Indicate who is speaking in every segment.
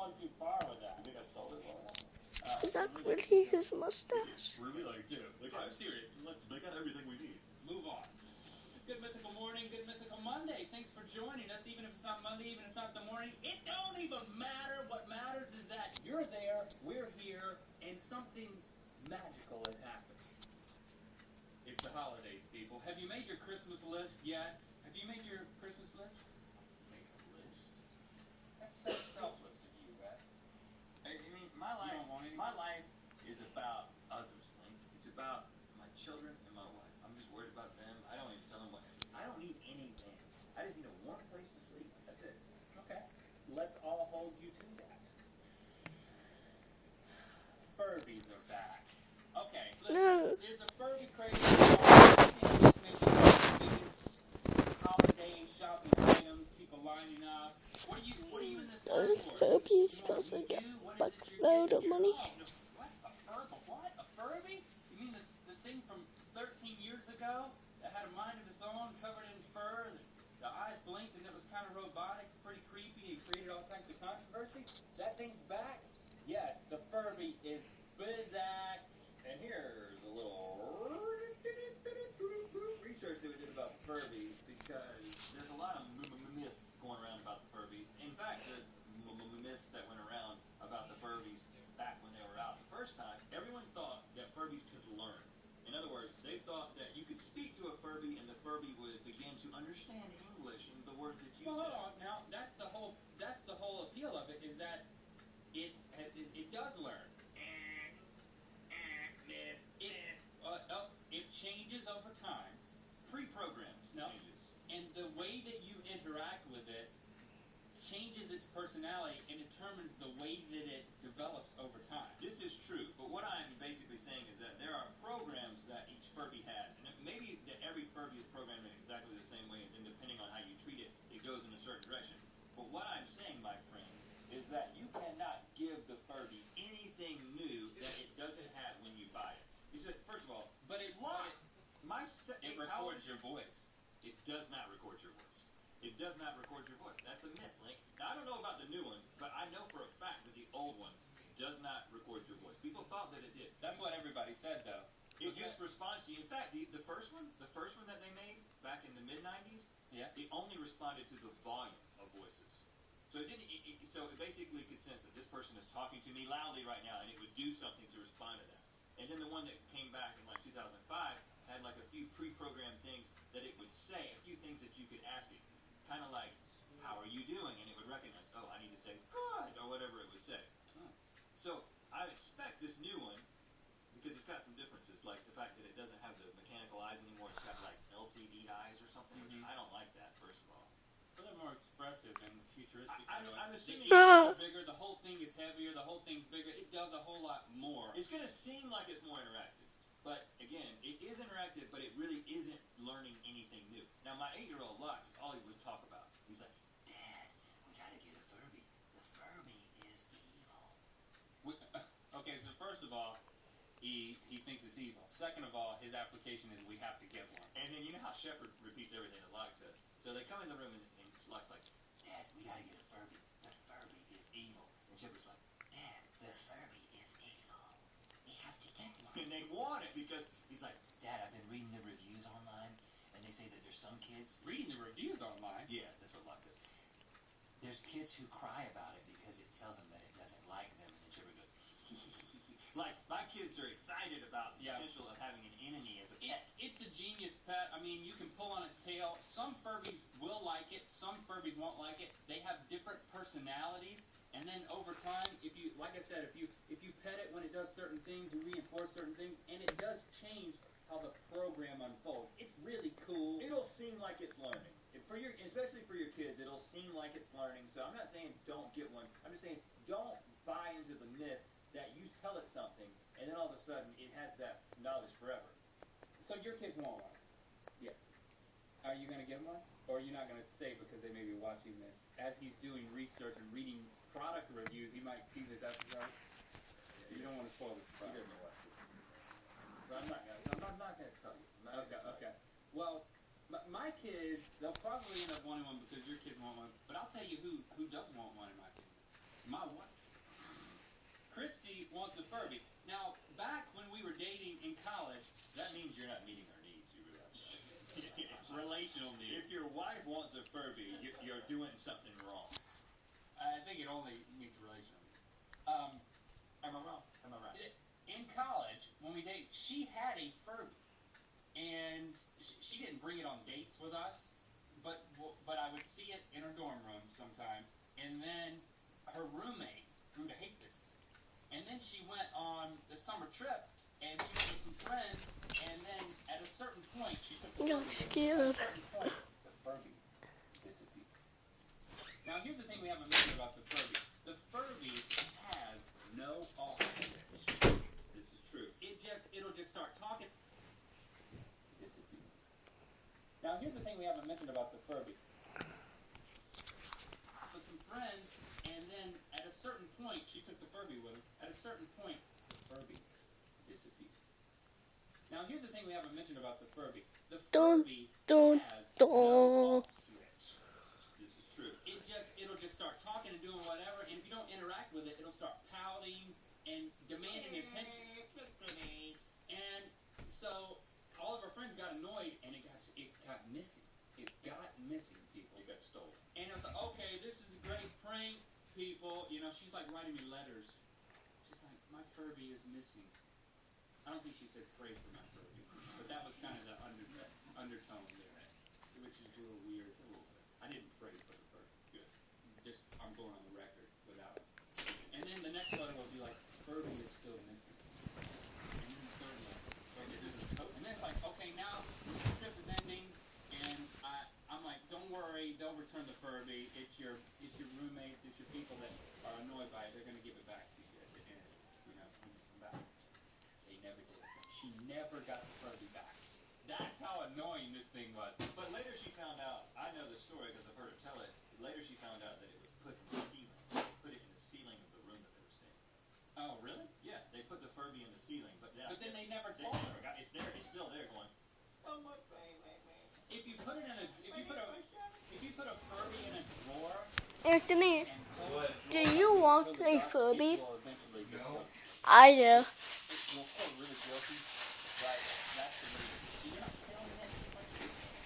Speaker 1: gone too far with that. I think I sold it well.
Speaker 2: Is that really his mustache?
Speaker 1: Really, dude. I'm serious.
Speaker 3: They got everything we need.
Speaker 1: Move on. Good Mythical Morning, Good Mythical Monday. Thanks for joining us. Even if it's not Monday, even if it's not the morning, it don't even matter. What matters is that you're there, we're here, and something magical has happened. It's the holidays, people. Have you made your Christmas list yet? Have you made your Christmas list?
Speaker 3: Make a list?
Speaker 1: That's so selfless of you, Brad.
Speaker 3: I mean, my life is about others, Link. It's about my children and my wife. I'm just worried about them. I don't even tell them what. I don't need anything. I just need a warm place to sleep. That's it.
Speaker 1: Okay. Let's all hold you to that. Furbies are back. Okay.
Speaker 2: No.
Speaker 1: There's a Furby craze. It's making the biggest holiday shopping items. People lining up. What are you in this
Speaker 2: Those
Speaker 1: store for?
Speaker 2: Furbies because they get a buckload of money.
Speaker 1: What? A Furby? What? A Furby? You mean this thing from 13 years ago that had a mind of its own, covered in fur, and the eyes blinked, and it was kind of robotic, pretty creepy, and created all kinds of controversy? That thing's back? Yes, the Furby is back.
Speaker 3: And here's a little research that we did about Furbies, because there's a lot of myths going around about the Furbies. In fact, the myths that went around about the Furbies back when they were out the first time, everyone thought that Furbies could learn. In other words, they thought that you could speak to a Furby and the Furby would begin to understand English and the words that you
Speaker 1: Well,
Speaker 3: said.
Speaker 1: hold on. Now, that's the whole appeal of it, is that it does learn. It changes over time.
Speaker 3: Pre-programmed
Speaker 1: No.
Speaker 3: changes.
Speaker 1: And the way that you interact with it changes its personality and determines the way that it develops over time.
Speaker 3: This is true, but what I'm basically saying is that there are programs that each Furby has, and maybe that every Furby is programmed in exactly the same way, and then depending on how you treat it, it goes in a certain direction. But what I'm saying, my friend, is that you cannot give the Furby anything new that it doesn't have when you buy it. You said, first of all,
Speaker 1: But it records your voice.
Speaker 3: It does not record your voice. It does not record your voice. That's a myth, Link. Now, I don't know about the new one, but I know for a fact that the old one does not record your voice. People thought that it did.
Speaker 1: That's what everybody said, though.
Speaker 3: It just responds to you. In fact, the first one that they made back in the mid-90s,
Speaker 1: Yeah.
Speaker 3: it only responded to the volume of voices. So it didn't. So it basically could sense that this person is talking to me loudly right now, and it would do something to respond to that. And then the one that came back in like 2005 had like a few pre-programmed things that it would say, a few things that you could ask it, kind of like, "How are you doing?" And it would recognize, "Oh, I need to say good," or whatever it would say. So I expect this new one, because it's got some differences, like the fact that it doesn't have the mechanical eyes anymore. It's got like LCD eyes or something. Which I don't like that, first of all.
Speaker 1: But they're more expressive and futuristic.
Speaker 3: I'm assuming
Speaker 1: the ears are bigger, the whole thing is heavier, the whole thing's bigger. It does a whole lot more.
Speaker 3: It's going to seem like it's more interactive. But again, it is interactive, but it really isn't learning anything new. Now, my 8-year-old Lux, all he would talk about, he's like, "Dad, we got to get a Furby. The Furby is evil."
Speaker 1: Okay, so first of all, he thinks it's evil. Second of all, his application is we have to get one.
Speaker 3: And then you know how Shepard repeats everything that Lux says. So they come in the room and Lux like, "Dad, we got to get a Furby. The Furby is evil." And Shepard's like, "Dad, the Furby is evil. We have to get one." And they want it because he's like, "Dad, I've been reading the reviews online, and they say that there's some kids..."
Speaker 1: Reading the reviews online?
Speaker 3: Yeah, that's what Lux does. "There's kids who cry about it because it tells them that it doesn't like them." And Shepard goes, like, my kids are excited about the potential of having an enemy as a pet.
Speaker 1: It's a genius pet. I mean, you can pull on its tail. Some Furbies will like it. Some Furbies won't like it. They have different personalities. And then over time, if you, like I said, if you pet it when it does certain things, you reinforce certain things, and it does change how the program unfolds. It's really cool.
Speaker 3: It'll seem like it's learning. Especially for your kids, it'll seem like it's learning. So I'm not saying don't get one. I'm just saying don't buy into the myth that you tell it something, and then all of a sudden it has that knowledge forever.
Speaker 1: So your kids want one? Yes. Are you going to give them one? Or are you not going to say because they may be watching this? As he's doing research and reading product reviews, he might see this episode. You don't want to spoil this
Speaker 3: He
Speaker 1: product.
Speaker 3: doesn't watch this. So I'm not going to tell you.
Speaker 1: Okay. Well, my kids, they'll probably end up wanting one because your kids want one. But I'll tell you who does want one in my family. My wife. Christy wants a Furby. Now, back when we were dating in college,
Speaker 3: That means you're not meeting her needs. You realize?
Speaker 1: relational needs.
Speaker 3: If your wife wants a Furby, you're doing something wrong.
Speaker 1: I think it only meets relational needs.
Speaker 3: Am I wrong? Am I right?
Speaker 1: In college, when we dated, she had a Furby, and she didn't bring it on dates with us, but I would see it in her dorm room sometimes, and then her roommates grew to hate this thing. And then she went on the summer trip, and she went with some friends, and then at a certain point, she took the
Speaker 2: I'm
Speaker 1: Furby.
Speaker 2: scared.
Speaker 1: At a certain point, the Furby disappeared. Now, here's the thing we haven't mentioned about the Furby. The Furby has no off switch.
Speaker 3: This is true.
Speaker 1: It'll just start talking. Disappear. Now, here's the thing we haven't mentioned about the Furby. With some friends, and then at a certain point, she took the Furby with her. At a certain point, Furby disappeared. Now, here's the thing we haven't mentioned about the Furby. The Furby has no off switch.
Speaker 3: This is true.
Speaker 1: It'll just start talking and doing whatever, and if you don't interact with it, it'll start pouting and demanding attention. And so all of our friends got annoyed, and it got missing. It got missing, people.
Speaker 3: It got stolen.
Speaker 1: And I was like, okay, this is a great prank, people. You know, she's like writing me letters. She's like, my Furby is missing. I don't think she said pray for my Furby, but that was kind of the undertone there, which is a little weird. A little bit. I didn't pray for the Furby. Good. Just I'm going on the record without it. And then the next letter will be like, Furby is still missing. And then the third letter. And then it's like, okay, now the trip is ending, and I'm like, don't worry, they'll return the Furby. It's your roommates, it's your people that are annoyed by it. They're gonna give it back to you at the end. You know, when you come back. They never did. She never got the Furby back. That's how annoying this thing was.
Speaker 3: But later she found out, I know the story because I've heard her tell it, later she found out that it was put in the ceiling. They put it in the ceiling of the room that they were staying in.
Speaker 1: Oh, really?
Speaker 3: Yeah, they put the Furby in the ceiling, but then,
Speaker 1: They never
Speaker 3: they
Speaker 1: told her.
Speaker 3: forgot. It's there. It's still there going, oh my baby.
Speaker 1: If you put it in a, if you put a Furby in a drawer
Speaker 2: Anthony,
Speaker 1: and close the
Speaker 2: do
Speaker 1: drawer,
Speaker 2: you
Speaker 1: until
Speaker 2: want
Speaker 1: the
Speaker 2: a
Speaker 1: dark,
Speaker 2: Furby?
Speaker 1: it will eventually get closed.
Speaker 2: I do.
Speaker 1: It will feel really guilty, but that's the way. See, you're not killing it.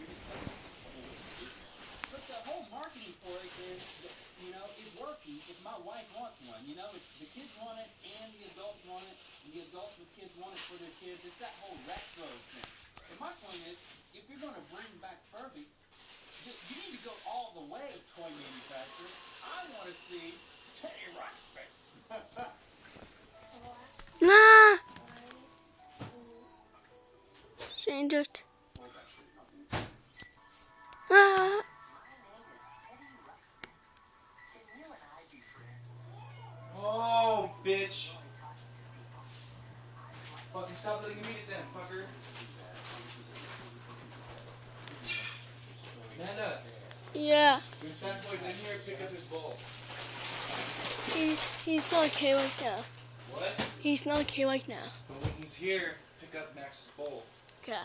Speaker 1: You're just putting it in the ceiling. But the whole marketing for it is, is working if my wife wants one. You know, if the kids want it and the adults want it, and the adults with kids want it for their kids. It's that whole retro thing. But my point is, if you're going to bring back Furby, you need to go all the way, toy manufacturers. I want to see Teddy Ruxpin.
Speaker 2: Nah. Change it. Ah.
Speaker 4: Oh, bitch. Fucking stop letting me eat it then, fucker. Nana,
Speaker 2: Yeah.
Speaker 4: when Fat Boy's in here, pick up his bowl.
Speaker 2: He's not okay right now.
Speaker 4: What?
Speaker 2: He's not okay right now.
Speaker 4: But when he's here, pick up Max's bowl.
Speaker 2: Okay.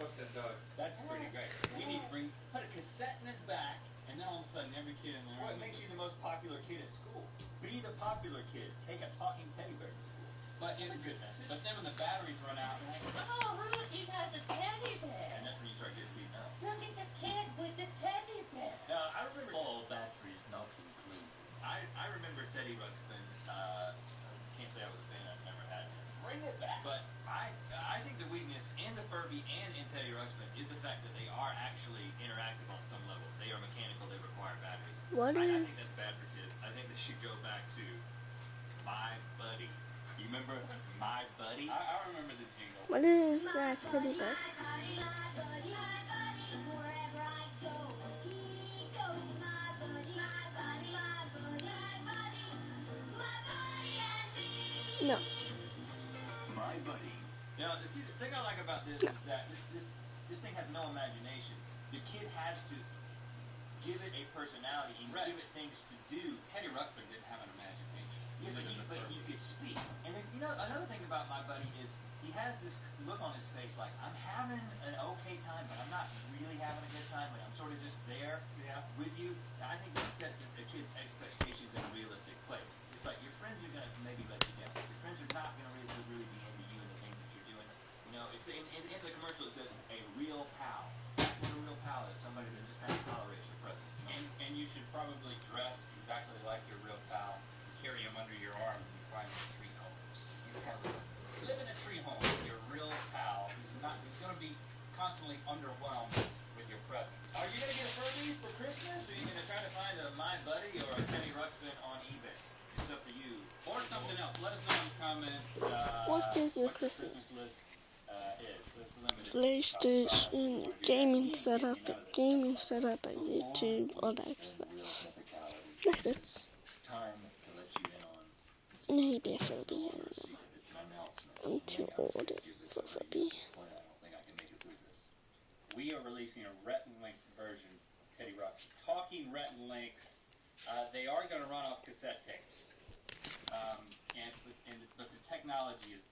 Speaker 4: Fuck that dog.
Speaker 1: That's pretty great. We need to put a cassette in his back, and then all of a sudden every kid in there.
Speaker 3: What makes you the most popular kid at school? Be the popular kid. Take a talking teddy bear to school.
Speaker 1: But
Speaker 3: It's a good message.
Speaker 1: But then when the batteries run out, we're like, oh, look, he has a teddy bear.
Speaker 3: And that's when you start getting beaten up.
Speaker 1: Look at the kid with the teddy bear.
Speaker 3: Now, I remember
Speaker 1: Full batteries not included.
Speaker 3: I remember Teddy Ruxpin. Can't say I was a fan. I've never had him.
Speaker 1: Bring it back.
Speaker 3: But I think the weakness in the Furby and in Teddy Ruxpin is the fact that they are actually interactive on some level. They are mechanical. They require batteries.
Speaker 2: What
Speaker 3: I think
Speaker 2: is?
Speaker 3: that's bad for kids. I think they should go back to My Buddy. You remember My Buddy?
Speaker 1: I remember the jingle.
Speaker 2: What is that teddy bear? No.
Speaker 3: My Buddy. Now, see, the thing I like about this is that this thing has no imagination. The kid has to give it a personality and give it things to do.
Speaker 1: Teddy Ruxpin didn't have an imagination.
Speaker 3: Yeah, but he could speak. And then, another thing about My Buddy is he has this look on his face like, I'm having an okay time, but I'm not really having a good time. Like, I'm sort of just there with you. And I think this sets the kid's expectations in a realistic place. in the commercial it says a real pal. That's what a real pal is. Somebody that just kind of tolerates your presence.
Speaker 1: And you should probably dress exactly like your real pal and carry him under your arm when you climb the tree homes.
Speaker 3: You just kind of
Speaker 1: Live in a tree home with your real pal who's going to be constantly underwhelmed with your presence.
Speaker 3: Are you going to get a Furby for Christmas? Or are you going to try to find a My Buddy or a Kenny Ruxpin on eBay? It's up to you.
Speaker 1: Or something else. Let us know in the comments.
Speaker 2: What is your
Speaker 1: what
Speaker 2: Christmas?
Speaker 1: list is. This limited
Speaker 2: PlayStation, gaming setup, at YouTube, all that stuff. That's it.
Speaker 3: Time to let you in on
Speaker 2: Maybe a Furby.
Speaker 3: it's an announcement.
Speaker 2: I'm too old for Furby.
Speaker 3: Point, I don't think I can make it through this.
Speaker 1: We are releasing a Rhett and Link version of Teddy Rock's Talking Rhett and Links. They are going to run off cassette tapes. But the technology is